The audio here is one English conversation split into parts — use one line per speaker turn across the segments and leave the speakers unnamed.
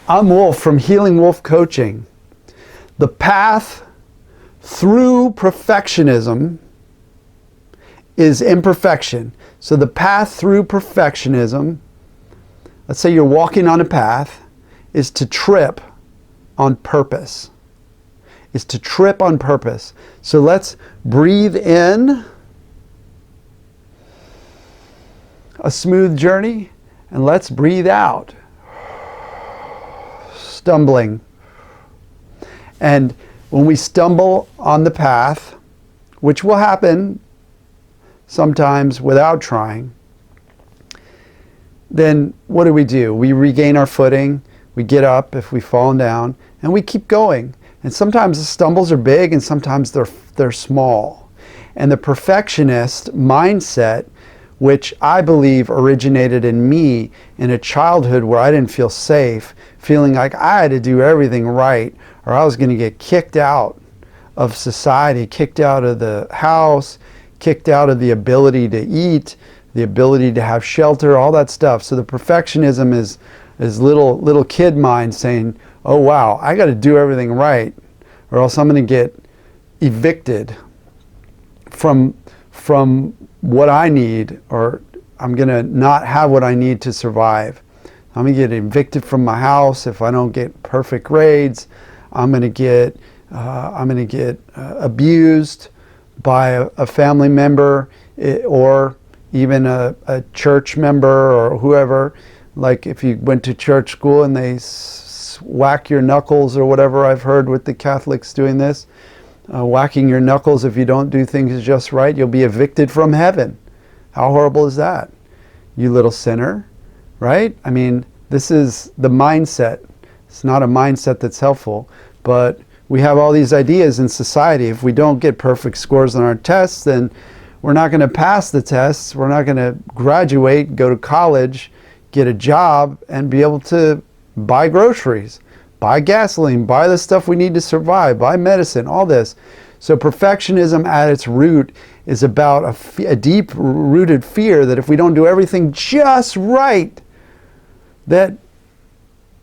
I'm Wolf from Healing Wolf Coaching. The path through perfectionism is imperfection. So the path through perfectionism, let's say you're walking on a path, is to trip on purpose. Is to trip on purpose. So let's breathe in a smooth journey, and let's breathe out. Stumbling. And when we stumble on the path, which will happen sometimes without trying, then what do? We regain our footing, we get up if we've fallen down, and we keep going. And sometimes the stumbles are big and sometimes they're small. And the perfectionist mindset, which I believe originated in me in a childhood where I didn't feel safe, feeling like I had to do everything right or I was going to get kicked out of society, kicked out of the house, kicked out of the ability to eat, the ability to have shelter, all that stuff. So the perfectionism is little kid mind saying, oh wow, I got to do everything right or else I'm going to get evicted from what I need, or I'm going to not have what I need to survive. I'm going to get evicted from my house if I don't get perfect grades. I'm going to get abused by a family member or even a church member or whoever. Like if you went to church school and they whack your knuckles or whatever, I've heard with the Catholics doing this. Whacking your knuckles if you don't do things just right, you'll be evicted from heaven. How horrible is that? You little sinner, right? I mean, this is the mindset. It's not a mindset that's helpful, but we have all these ideas in society. If we don't get perfect scores on our tests, then we're not going to pass the tests. We're not going to graduate, go to college, get a job, and be able to buy groceries, buy gasoline, buy the stuff we need to survive, buy medicine, all this. So perfectionism at its root is about a deep-rooted fear that if we don't do everything just right, that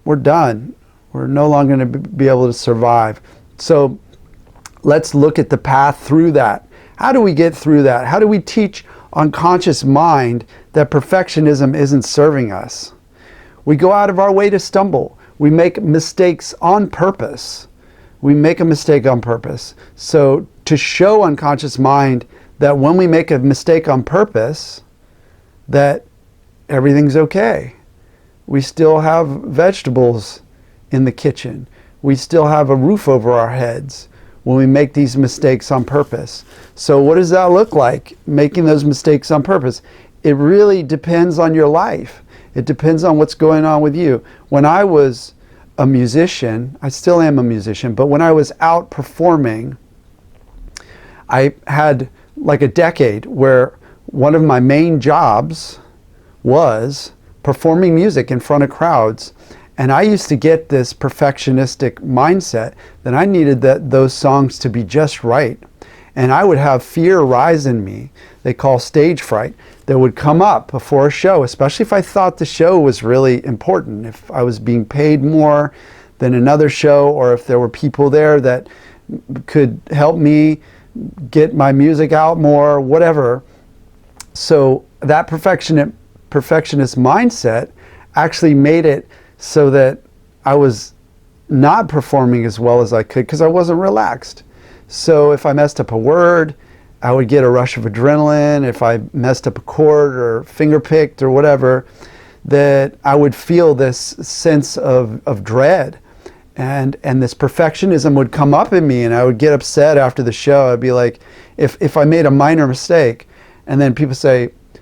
we're done. We're no longer going to be able to survive. So let's look at the path through that. How do we get through that? How do we teach unconscious mind that perfectionism isn't serving us? We go out of our way to stumble. We make mistakes on purpose. We make a mistake on purpose. So to show unconscious mind that when we make a mistake on purpose, that everything's okay. We still have vegetables in the kitchen. We still have a roof over our heads when we make these mistakes on purpose. So what does that look like, making those mistakes on purpose? It really depends on your life. It depends on what's going on with you. When I was a musician, I still am a musician, but when I was out performing, I had like a decade where one of my main jobs was performing music in front of crowds. And I used to get this perfectionistic mindset that I needed those songs to be just right. And I would have fear rise in me, they call stage fright, that would come up before a show, especially if I thought the show was really important, if I was being paid more than another show, or if there were people there that could help me get my music out more, whatever. So that perfectionist mindset actually made it so that I was not performing as well as I could because I wasn't relaxed. So if I messed up a word, I would get a rush of adrenaline. If I messed up a chord or finger picked or whatever, that I would feel this sense of dread. And this perfectionism would come up in me and I would get upset after the show. I'd be like, if I made a minor mistake, and then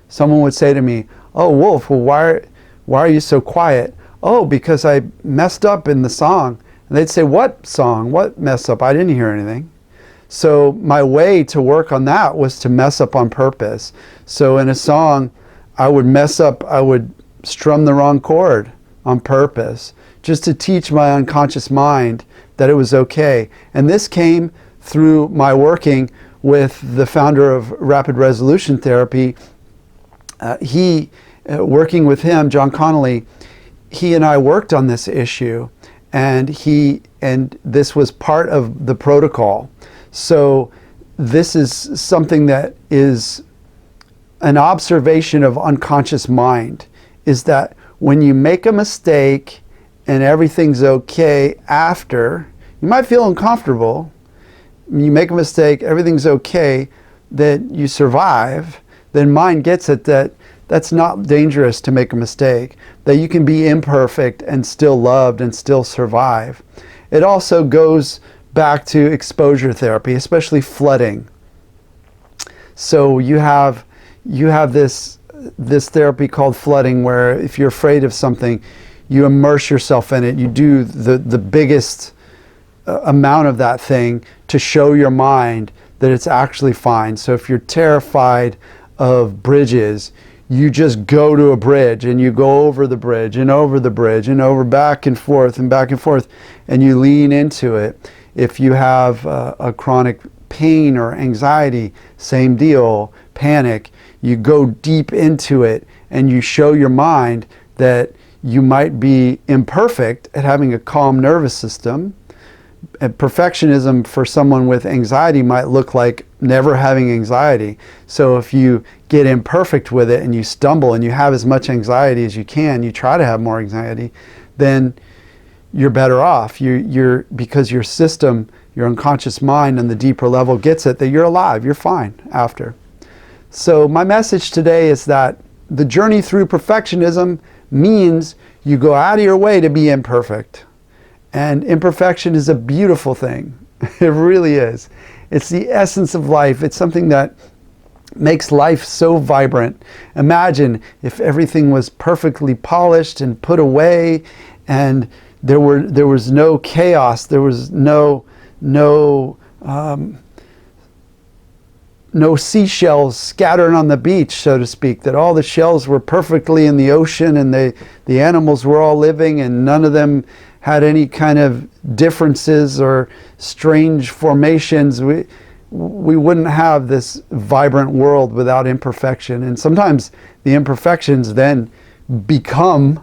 someone would say to me, oh, Wolf, well, why are you so quiet? Oh, because I messed up in the song. And they'd say, what song? What mess up? I didn't hear anything. So my way to work on that was to mess up on purpose. So in a song, I would mess up, I would strum the wrong chord on purpose, just to teach my unconscious mind that it was okay. And this came through my working with the founder of Rapid Resolution Therapy. Working with him, John Connolly, he and I worked on this issue, and this was part of the protocol. So this is something that is an observation of unconscious mind, is that when you make a mistake and everything's okay after, you might feel uncomfortable, you make a mistake, everything's okay, that you survive, then mind gets it that that's not dangerous to make a mistake, that you can be imperfect and still loved and still survive. It also goes back to exposure therapy, especially flooding. So you have this therapy called flooding, where if you're afraid of something, you immerse yourself in it. You do the biggest amount of that thing to show your mind that it's actually fine. So if you're terrified of bridges, you just go to a bridge and you go over the bridge and over the bridge and over, back and forth, and you lean into it. If you have a chronic pain or anxiety, same deal, panic, you go deep into it and you show your mind that you might be imperfect at having a calm nervous system. And perfectionism for someone with anxiety might look like never having anxiety. So if you get imperfect with it and you stumble and you have as much anxiety as you can, you try to have more anxiety, then you're better off. You're because your system, your unconscious mind on the deeper level gets it that you're alive, you're fine after. So my message today is that the journey through perfectionism means you go out of your way to be imperfect. And imperfection is a beautiful thing. It really is. It's the essence of life. It's something that makes life so vibrant. Imagine if everything was perfectly polished and put away, and there was no chaos, there was no seashells scattered on the beach, so to speak, that all the shells were perfectly in the ocean and the animals were all living and none of them had any kind of differences or strange formations. We wouldn't have this vibrant world without imperfection. And sometimes the imperfections then become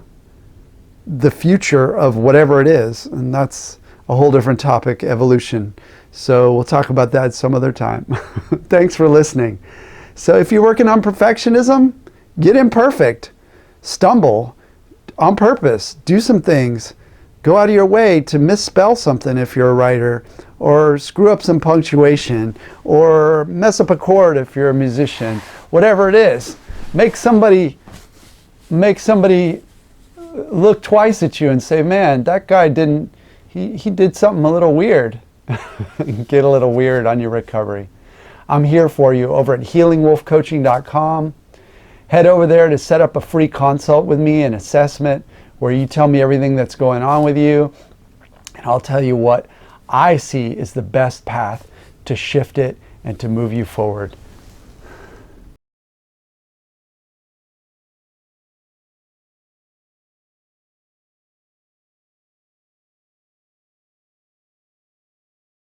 the future of whatever it is. And that's a whole different topic, evolution. So we'll talk about that some other time. Thanks for listening. So if you're working on perfectionism, get imperfect, stumble on purpose, do some things. Go out of your way to misspell something if you're a writer, or screw up some punctuation, or mess up a chord if you're a musician. Whatever it is, make somebody look twice at you and say, man, that guy he did something a little weird. Get a little weird on your recovery. I'm here for you over at healingwolfcoaching.com. Head over there to set up a free consult with me, an assessment, where you tell me everything that's going on with you, and I'll tell you what I see is the best path to shift it and to move you forward.